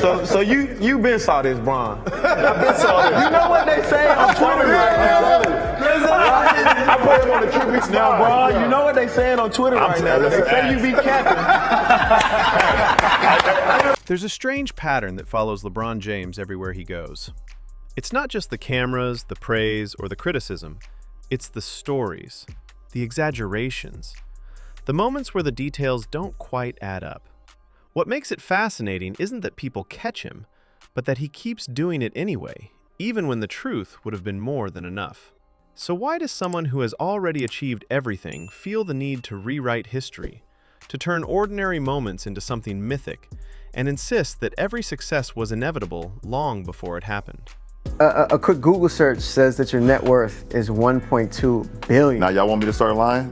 So you been saw this, Bron. I've been saw this. You know what they say on Twitter right now? I put him on the tribute spot. Now, Bron, you know what they saying on Twitter right now? They say you be capping. There's a strange pattern that follows LeBron James everywhere he goes. It's not just the cameras, the praise, or the criticism. It's the stories, the exaggerations, the moments where the details don't quite add up. What makes it fascinating isn't that people catch him, but that he keeps doing it anyway, even when the truth would have been more than enough. So why does someone who has already achieved everything feel the need to rewrite history, to turn ordinary moments into something mythic, and insist that every success was inevitable long before it happened? A quick Google search says that your net worth is $1.2 billion. Now y'all want me to start lying?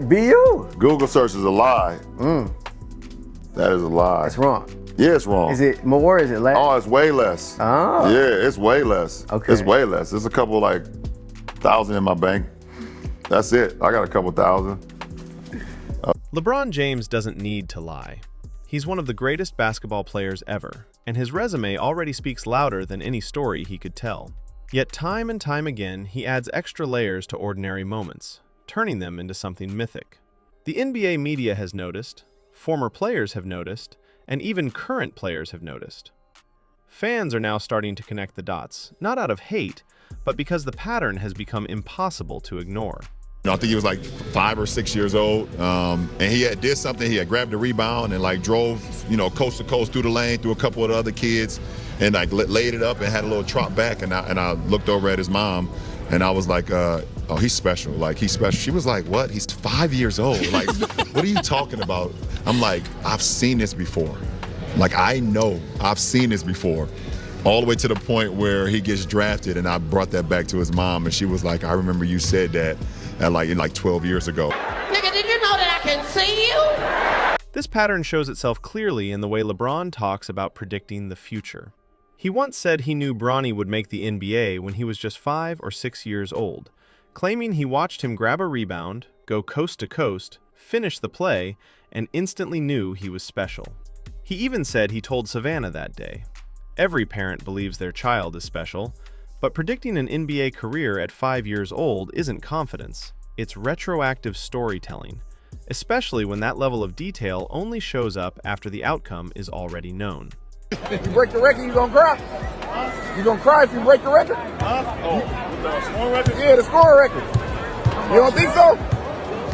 Be you. Google search is a lie. That is a lie. That's wrong. Yeah, it's wrong. Is it more? Is it less? Oh, it's way less. Oh. Yeah, it's way less. Okay. It's way less. There's a couple like thousand in my bank. That's it. I got a couple thousand. LeBron James doesn't need to lie. He's one of the greatest basketball players ever, and his resume already speaks louder than any story he could tell. Yet time and time again, he adds extra layers to ordinary moments, turning them into something mythic. The NBA media has noticed, former players have noticed, and even current players have noticed. Fans are now starting to connect the dots, not out of hate, but because the pattern has become impossible to ignore. I think he was like 5 or 6 years old, and he had did something. He had grabbed a rebound and like drove, coast to coast through the lane through a couple of the other kids, and like laid it up and had a little trot back. And I looked over at his mom, and I was like, "Oh, he's special. Like he's special." She was like, "What? He's 5 years old. Like, what are you talking about?" I'm like, "I've seen this before. Like I know I've seen this before." All the way to the point where he gets drafted, and I brought that back to his mom, and she was like, "I remember you said that like 12 years ago." Nigga, did you know that I can see you? This pattern shows itself clearly in the way LeBron talks about predicting the future. He once said he knew Bronny would make the NBA when he was just 5 or 6 years old, claiming he watched him grab a rebound, go coast to coast, finish the play, and instantly knew he was special. He even said he told Savannah that day. Every parent believes their child is special, but predicting an NBA career at 5 years old isn't confidence, it's retroactive storytelling, especially when that level of detail only shows up after the outcome is already known. If you break the record, you gonna cry? You gonna cry if you break the record? The scoring record? Yeah, the scoring record. You don't think so?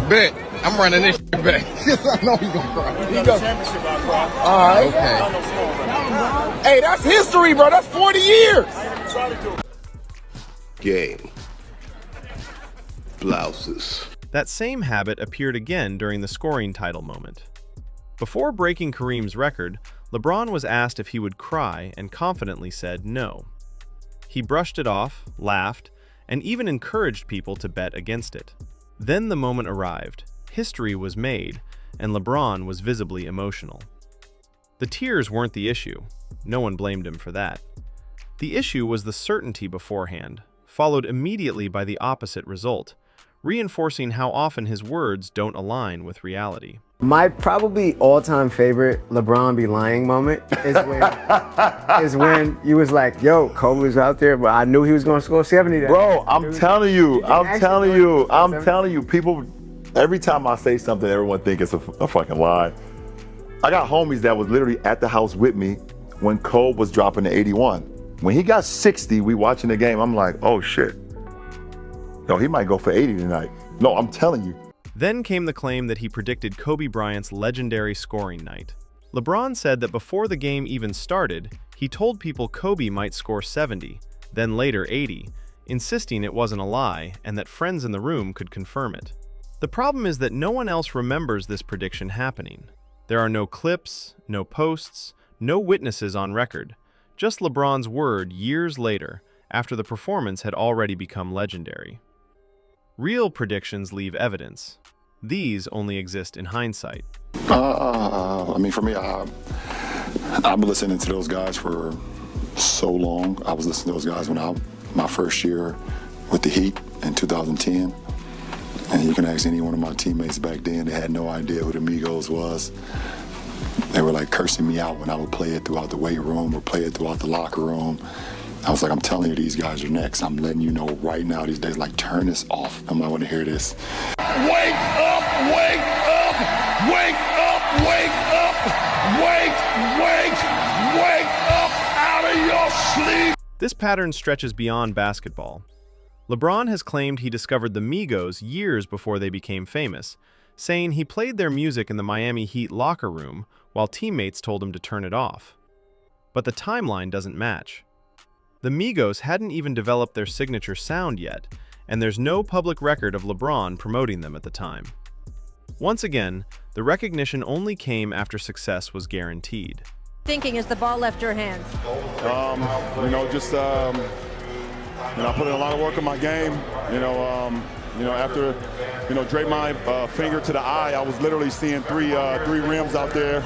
Bet. I'm running this shit back. I know you gonna cry. You got championship, I cry. All right. Okay. Hey, that's history, bro. That's 40 years. Game. Blouses. That same habit appeared again during the scoring title moment. Before breaking Kareem's record, LeBron was asked if he would cry and confidently said no. He brushed it off, laughed, and even encouraged people to bet against it. Then the moment arrived, history was made, and LeBron was visibly emotional. The tears weren't the issue. No one blamed him for that. The issue was the certainty beforehand, followed immediately by the opposite result, reinforcing how often his words don't align with reality. My probably all-time favorite LeBron be lying moment is when you was like, "Yo, Kobe was out there, but I knew he was going to score 70." Bro, I'm telling you, people, every time I say something, everyone think it's a fucking lie. I got homies that was literally at the house with me when Kobe was dropping the 81. When he got 60, we watching the game, I'm like, oh shit. No, he might go for 80 tonight. No, I'm telling you. Then came the claim that he predicted Kobe Bryant's legendary scoring night. LeBron said that before the game even started, he told people Kobe might score 70, then later 80, insisting it wasn't a lie and that friends in the room could confirm it. The problem is that no one else remembers this prediction happening. There are no clips, no posts, no witnesses on record, just LeBron's word years later, after the performance had already become legendary. Real predictions leave evidence. These only exist in hindsight. I mean, for me, I've been listening to those guys for so long. I was listening to those guys when my first year with the Heat in 2010. And you can ask any one of my teammates back then, they had no idea who the Migos was. they were like cursing me out when I would play it throughout the weight room or play it throughout the locker room. I was like, I'm telling you, these guys are next. I'm letting you know right now these days, like, turn this off. I might want to hear this. Wake up, wake up, wake up, wake up, wake up out of your sleep. This pattern stretches beyond basketball. LeBron has claimed he discovered the Migos years before they became famous, saying he played their music in the Miami Heat locker room while teammates told him to turn it off. But the timeline doesn't match. The Migos hadn't even developed their signature sound yet, and there's no public record of LeBron promoting them at the time. Once again, the recognition only came after success was guaranteed. Thinking as the ball left your hands? I put in a lot of work in my game. After, drape my finger to the eye, I was literally seeing three rims out there.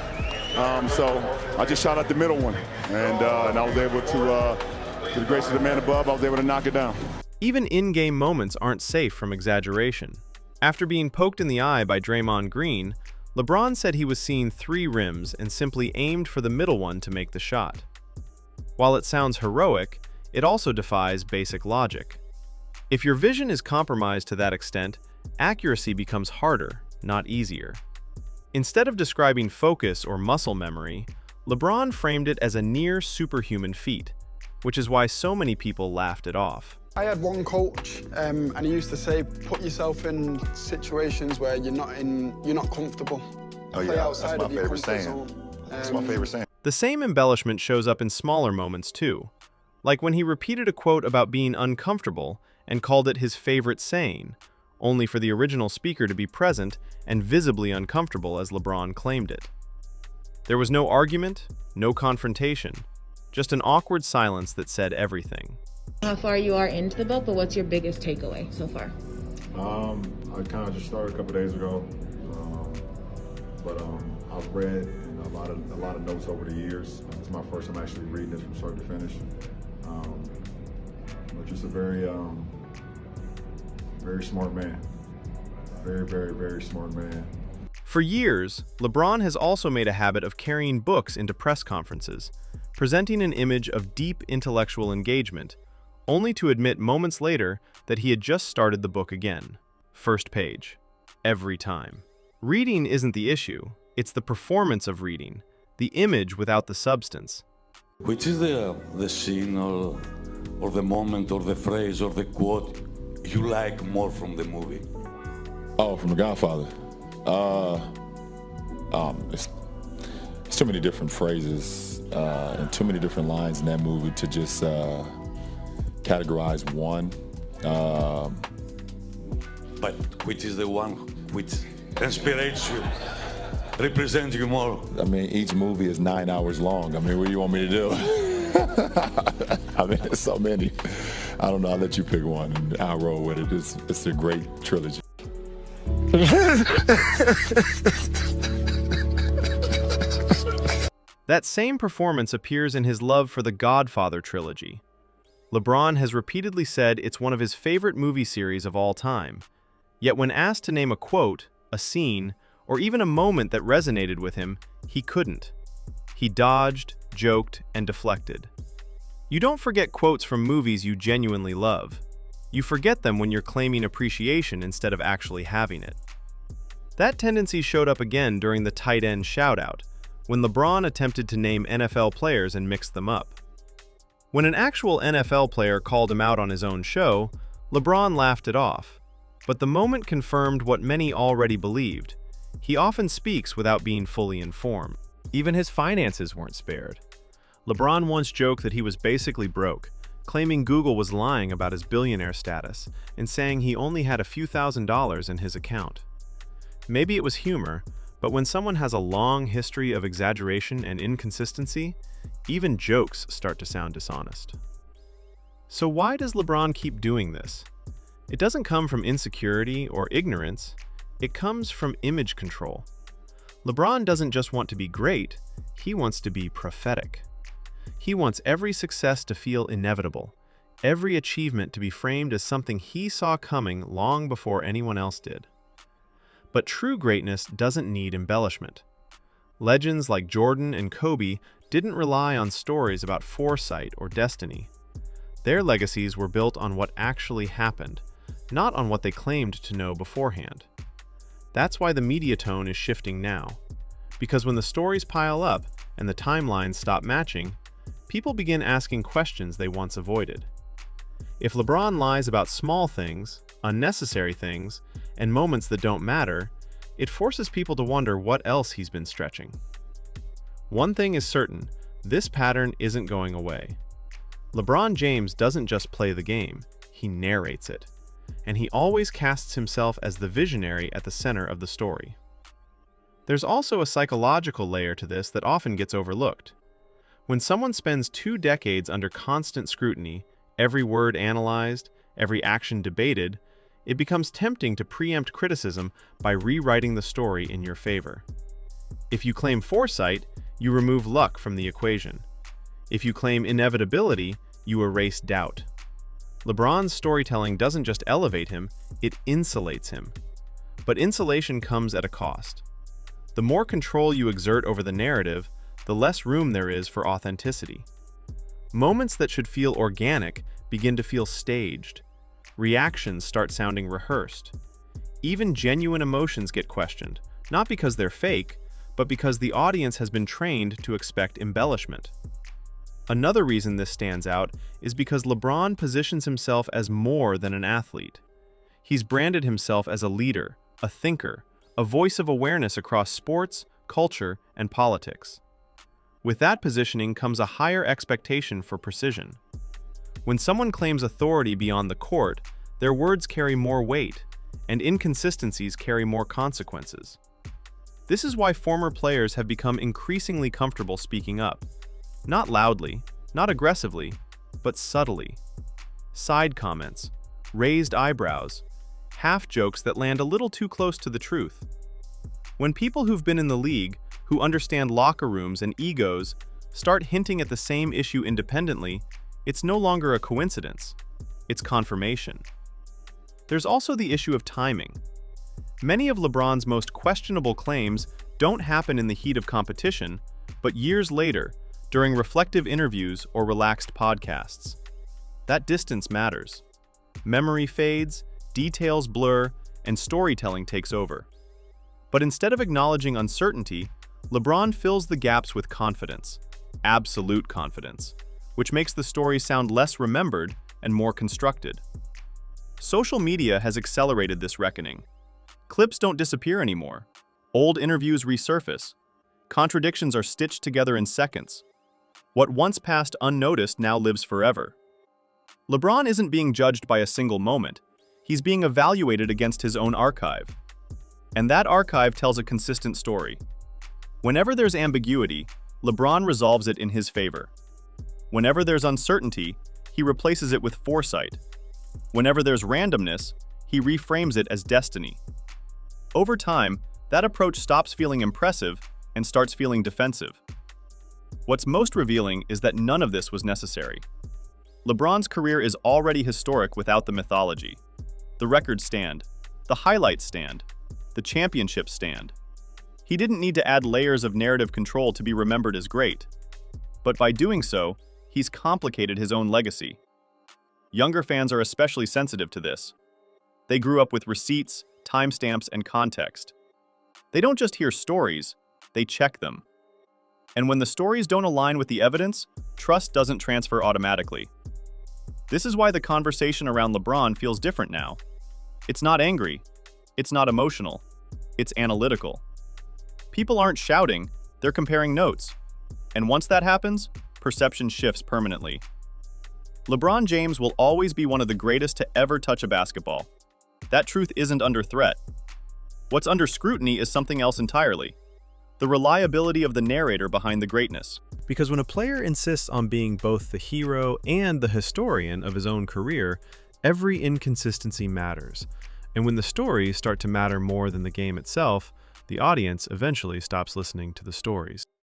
So I just shot at the middle one, and I was able to, to the grace of the man above, I was able to knock it down. Even in-game moments aren't safe from exaggeration. After being poked in the eye by Draymond Green, LeBron said he was seeing 3 rims and simply aimed for the middle one to make the shot. While it sounds heroic, it also defies basic logic. If your vision is compromised to that extent, accuracy becomes harder, not easier. Instead of describing focus or muscle memory, LeBron framed it as a near superhuman feat, which is why so many people laughed it off. I had one coach, and he used to say, put yourself in situations where you're not comfortable. Oh yeah, that's my favorite saying. That's my favorite saying. The same embellishment shows up in smaller moments too, like when he repeated a quote about being uncomfortable and called it his favorite saying, only for the original speaker to be present and visibly uncomfortable as LeBron claimed it. There was no argument, no confrontation, just an awkward silence that said everything. How far you are into the book, but what's your biggest takeaway so far? I kind of just started a couple days ago, but I've read a lot of notes over the years. It's my first time actually reading this from start to finish. But just a very smart man. Very, very, very smart man. For years, LeBron has also made a habit of carrying books into press conferences, presenting an image of deep intellectual engagement, only to admit moments later that he had just started the book again. First page. Every time. Reading isn't the issue, it's the performance of reading, the image without the substance. Which is the scene or the moment or the phrase or the quote you like more from the movie? Oh, from The Godfather. It's too many different phrases and too many different lines in that movie to just categorize one. But which is the one which inspires you, represents you more? I mean, each movie is 9 hours long. I mean, what do you want me to do? I mean, there's so many. I don't know, I'll let you pick one and I'll roll with it. It's a great trilogy. That same performance appears in his love for the Godfather trilogy. LeBron has repeatedly said it's one of his favorite movie series of all time. Yet when asked to name a quote, a scene, or even a moment that resonated with him, he couldn't. He dodged, joked, and deflected. You don't forget quotes from movies you genuinely love. You forget them when you're claiming appreciation instead of actually having it. That tendency showed up again during the tight end shoutout, when LeBron attempted to name NFL players and mixed them up. When an actual NFL player called him out on his own show, LeBron laughed it off. But the moment confirmed what many already believed. He often speaks without being fully informed. Even his finances weren't spared. LeBron once joked that he was basically broke, claiming Google was lying about his billionaire status and saying he only had a few $1,000s in his account. Maybe it was humor, but when someone has a long history of exaggeration and inconsistency, even jokes start to sound dishonest. So why does LeBron keep doing this? It doesn't come from insecurity or ignorance, it comes from image control. LeBron doesn't just want to be great, he wants to be prophetic. He wants every success to feel inevitable, every achievement to be framed as something he saw coming long before anyone else did. But true greatness doesn't need embellishment. Legends like Jordan and Kobe didn't rely on stories about foresight or destiny. Their legacies were built on what actually happened, not on what they claimed to know beforehand. That's why the media tone is shifting now. Because when the stories pile up and the timelines stop matching, people begin asking questions they once avoided. If LeBron lies about small things, unnecessary things, and moments that don't matter, it forces people to wonder what else he's been stretching. One thing is certain, this pattern isn't going away. LeBron James doesn't just play the game, he narrates it. And he always casts himself as the visionary at the center of the story. There's also a psychological layer to this that often gets overlooked. When someone spends 2 decades under constant scrutiny, every word analyzed, every action debated, it becomes tempting to preempt criticism by rewriting the story in your favor. If you claim foresight, you remove luck from the equation. If you claim inevitability, you erase doubt. LeBron's storytelling doesn't just elevate him, it insulates him. But insulation comes at a cost. The more control you exert over the narrative, the less room there is for authenticity. Moments that should feel organic begin to feel staged. Reactions start sounding rehearsed. Even genuine emotions get questioned, not because they're fake, but because the audience has been trained to expect embellishment. Another reason this stands out is because LeBron positions himself as more than an athlete. He's branded himself as a leader, a thinker, a voice of awareness across sports, culture, and politics. With that positioning comes a higher expectation for precision. When someone claims authority beyond the court, their words carry more weight, and inconsistencies carry more consequences. This is why former players have become increasingly comfortable speaking up. Not loudly, not aggressively, but subtly. Side comments, raised eyebrows, half jokes that land a little too close to the truth. When people who've been in the league, who understand locker rooms and egos, start hinting at the same issue independently, it's no longer a coincidence, it's confirmation. There's also the issue of timing. Many of LeBron's most questionable claims don't happen in the heat of competition, but years later, during reflective interviews or relaxed podcasts. That distance matters. Memory fades, details blur, and storytelling takes over. But instead of acknowledging uncertainty, LeBron fills the gaps with confidence, absolute confidence, which makes the story sound less remembered and more constructed. Social media has accelerated this reckoning. Clips don't disappear anymore. Old interviews resurface. Contradictions are stitched together in seconds. What once passed unnoticed now lives forever. LeBron isn't being judged by a single moment. He's being evaluated against his own archive. And that archive tells a consistent story. Whenever there's ambiguity, LeBron resolves it in his favor. Whenever there's uncertainty, he replaces it with foresight. Whenever there's randomness, he reframes it as destiny. Over time, that approach stops feeling impressive and starts feeling defensive. What's most revealing is that none of this was necessary. LeBron's career is already historic without the mythology. The records stand, the highlights stand, the championships stand. He didn't need to add layers of narrative control to be remembered as great. But by doing so, he's complicated his own legacy. Younger fans are especially sensitive to this. They grew up with receipts, timestamps, and context. They don't just hear stories, they check them. And when the stories don't align with the evidence, trust doesn't transfer automatically. This is why the conversation around LeBron feels different now. It's not angry, it's not emotional, it's analytical. People aren't shouting, they're comparing notes. And once that happens, perception shifts permanently. LeBron James will always be one of the greatest to ever touch a basketball. That truth isn't under threat. What's under scrutiny is something else entirely. The reliability of the narrator behind the greatness. Because when a player insists on being both the hero and the historian of his own career, every inconsistency matters. And when the stories start to matter more than the game itself, the audience eventually stops listening to the stories.